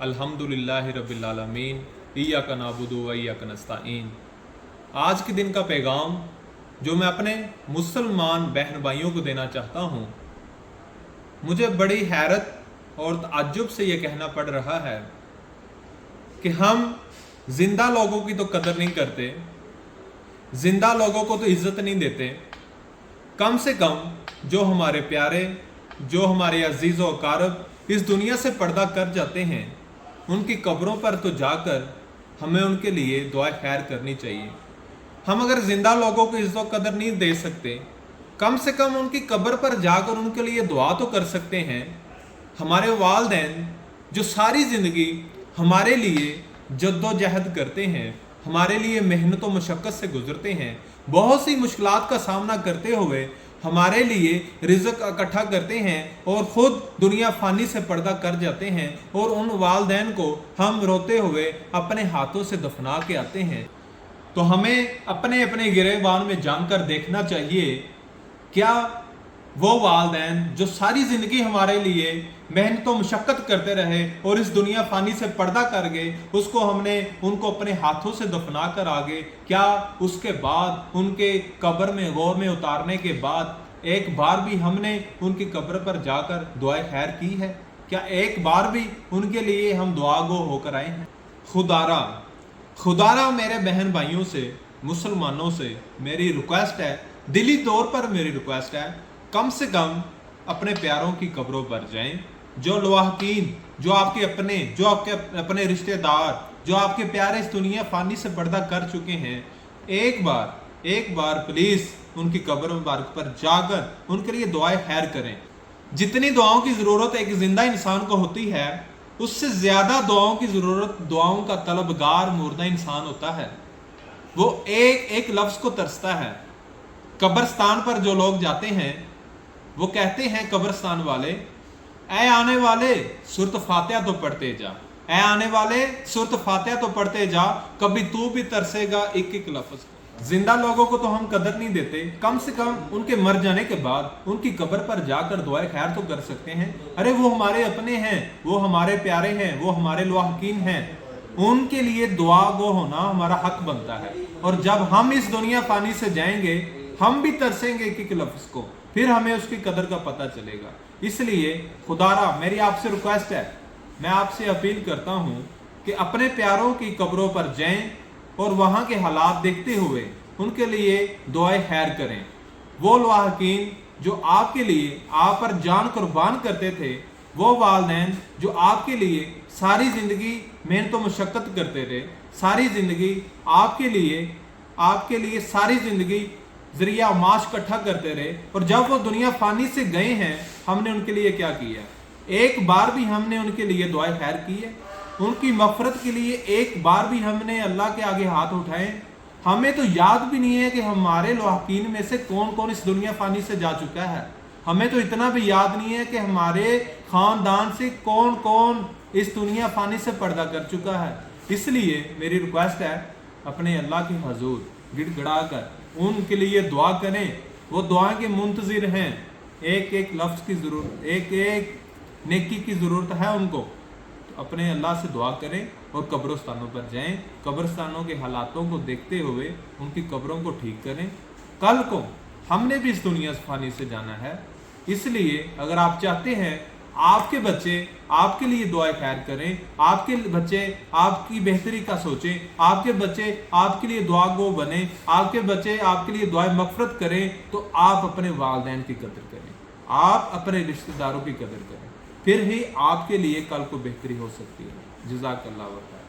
अल्हम्दुलिल्लाहि रब्बिल आलमीन इय्याका नअबुदु व इय्याका नस्तईन। आज के दिन का पैगाम जो मैं अपने मुसलमान बहन भाइयों को देना चाहता हूँ, मुझे बड़ी हैरत और ताज्जुब से ये कहना पड़ रहा है कि हम जिंदा लोगों की तो कदर नहीं करते, जिंदा लोगों को तो इज्जत नहीं देते। कम से कम जो हमारे प्यारे, जो हमारे अजीज़ व अकारब इस दुनिया से पर्दा कर जाते हैं, उनकी कब्रों पर तो जाकर हमें उनके लिए दुआ खैर करनी चाहिए। हम अगर ज़िंदा लोगों को इज्जत कदर नहीं दे सकते, कम से कम उनकी कब्र पर जाकर उनके लिए दुआ तो कर सकते हैं। हमारे वालिदैन जो सारी ज़िंदगी हमारे लिए जद्दोजहद करते हैं, हमारे लिए मेहनत व मशक्क़त से गुजरते हैं, बहुत सी मुश्किलात का सामना करते हुए हमारे लिए रिज़्क़ इकट्ठा करते हैं और ख़ुद दुनिया फ़ानी से पर्दा कर जाते हैं, और उन वालिदैन को हम रोते हुए अपने हाथों से दफना के आते हैं। तो हमें अपने अपने गिरेबान में जानकर देखना चाहिए, क्या वो वालिदैन जो सारी ज़िंदगी हमारे लिए मेहनत व मशक्क़त करते रहे और इस दुनिया फ़ानी से पर्दा कर गए, उसको हमने उनको अपने हाथों से दफना कर आगे, क्या उसके बाद उनके कब्र में गौर में उतारने के बाद एक बार भी हमने उनकी कब्र पर जाकर दुआ खैर की है? क्या एक बार भी उनके लिए हम दुआ गो होकर आए हैं? खुदारा मेरे बहन भाइयों से, मुसलमानों से मेरी रिक्वेस्ट है, दिली तौर पर मेरी रिक्वेस्ट है, कम से कम अपने प्यारों की कब्रों पर जाएं। जो लवाहकीन, जो आपके अपने, जो आपके अपने रिश्तेदार, जो आपके प्यारे इस दुनिया फ़ानी से पर्दा कर चुके हैं, एक बार प्लीज़ उनकी कब्र मुबारक पर जाकर उनके लिए दुआएं खैर करें। जितनी दुआओं की ज़रूरत एक ज़िंदा इंसान को होती है, उससे ज़्यादा दुआओं की ज़रूरत दुआओं का तलबगार मुर्दा इंसान होता है। वो एक एक लफ्ज़ को तरसता है। कब्रस्तान पर जो लोग जाते हैं, वो कहते हैं कब्रस्तान वाले, ऐ आने वाले सूरत फातिहा तो पढ़ते जा, ऐ आने वाले सूरत फातिहा तो पढ़ते जा, कभी तू भी तरसेगा एक एक लफ्ज़। जिंदा लोगों को तो हम कदर नहीं देते, कम से कम उनके मर जाने के बाद उनकी कब्र पर जाकर दुआ खैर तो कर सकते हैं। अरे वो हमारे अपने हैं, वो हमारे प्यारे हैं, वो हमारे लवाहकीन हैं, उनके लिए दुआ गो होना हमारा हक बनता है। और जब हम इस दुनिया फानी से जाएंगे, हम भी तरसेंगे एक एक लफ्ज़ को, फिर हमें उसकी कदर का पता चलेगा। इसलिए खुदारा मेरी आपसे रिक्वेस्ट है, मैं आपसे अपील करता हूँ कि अपने प्यारों की कब्रों पर जाएं और वहाँ के हालात देखते हुए उनके लिए दुआएं खैर करें। वो लवाहकीन जो आपके लिए आप पर जान कुर्बान करते थे, वो वालिदैन जो आपके लिए सारी ज़िंदगी मेहनत व मशक्क़त करते रहे, सारी ज़िंदगी आपके लिए सारी ज़िंदगी ज़रिया माश इकट्ठा करते रहे, और जब वो दुनिया फ़ानी से गए हैं, हमने उनके लिए क्या किया? एक बार भी हमने उनके लिए दुआ खैर की है? उनकी मग़फ़िरत के लिए एक बार भी हमने अल्लाह के आगे हाथ उठाए? हमें तो याद भी नहीं है कि हमारे लवाहकीन में से कौन कौन इस दुनिया फ़ानी से जा चुका है। हमें तो इतना भी याद नहीं है कि हमारे ख़ानदान से कौन कौन इस दुनिया फ़ानी से पर्दा कर चुका है। इसलिए मेरी रिक्वेस्ट है, अपने अल्लाह के हजूर गिड़गिड़ा कर उनके लिए दुआ करें। वो दुआ के मुंतज़िर हैं, एक एक लफ्ज़ की ज़रूरत, एक एक नेकी की ज़रूरत है उनको। तो अपने अल्लाह से दुआ करें और कब्रस्तानों पर जाएं, कब्रस्तानों के हालातों को देखते हुए उनकी कब्रों को ठीक करें। कल को हमने भी इस दुनिया फ़ानी से जाना है, इसलिए अगर आप चाहते हैं आपके बच्चे आपके लिए दुआ खैर करें, आपके बच्चे आपकी बेहतरी का सोचें, आपके बच्चे आपके लिए दुआ गो बने, आपके बच्चे आपके लिए दुआ मग़फ़िरत करें, तो आप अपने वालिदैन की कदर करें, आप अपने रिश्तेदारों की कदर करें, फिर ही आपके लिए कल को बेहतरी हो सकती है। जज़ाकल्लाह खैर।